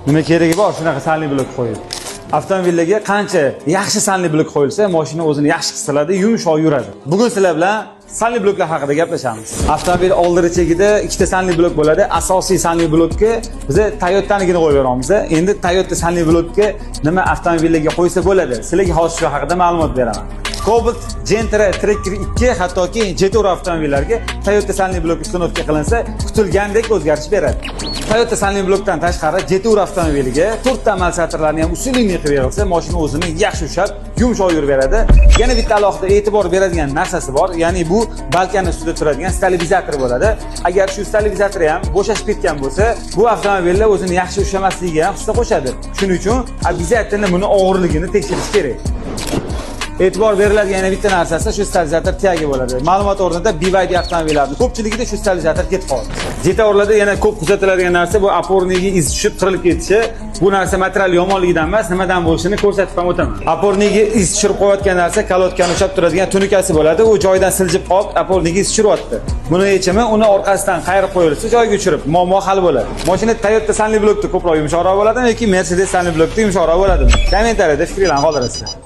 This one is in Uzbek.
Nima keragi bor shunaqa sanli blok qo'yib? Avtomobillarga qancha yaxshi sanli blok qo'yilsa, mashina o'zini yaxshi his qiladi, yumshoq yuradi. Bugun sizlar bilan sanli bloklar haqida gaplashamiz. Avtomobil oldirichagida ikkita sanli blok bo'ladi. Asosiy sanli blokka biz Toyota'nigini qo'yib beramiz. Endi Toyota sanli blokka nima avtomobillarga qo'ysa bo'ladi? Sizlarga hozir shu haqida ma'lumot beraman. Cobalt, Gentra, Tracker 2 hattoki Jetour avtomobillarga Toyota sanli blok ustanovka qilinsa, kutilgandek o'zgarish beradi. Toyota sanli blokdan tashqari Jetour avtomobiliga 4 ta amal satrlarni ham usulli qilib berilsa, mashina o'zini yaxshi ushab, yumshoq yuraveradi. Yana bitta alohida e'tibor beradigan narsasi bor, ya'ni bu balkon ustida turadigan stabilizator bo'ladi. Agar shu stabilizator ham bo'shashib ketgan bo'lsa, bu avtomobillar o'zini yaxshi ushlamasligiga ham hissa qo'shadi. Shuning uchun обязательно buni og'irligini tekshirish kerak. E'tibor beriladigan yana bitta narsasi shu stabilizator tagi bo'ladi. Ma'lumot o'rnida BYD avtomobillarning ko'pchiligida shu stabilizator ketib qoldi. Jetourlarda yana ko'p kuzatiladigan narsa bu oporniga iz tushib qirilib ketishi. Bu narsa material yomonligidan emas, nimadan bo'lishini ko'rsatib ham o'taman. Oporniga iz tushirib qo'yayotgan narsa kalotkani ushlab turadigan tunikasi bo'ladi. U joyidan siljib qolib, oporniga iz tushiryapti. Buni yechimi uni orqasidan qayirib qo'yilsa, joyiga tushirib, muammo hal bo'ladi. Mashina Toyota sanli blokda ko'proq yumshoqroq bo'ladimi yoki Mercedes sanli blokda yumshoqroq bo'ladimi? Kommentariyada fikringizni qoldirasizlar.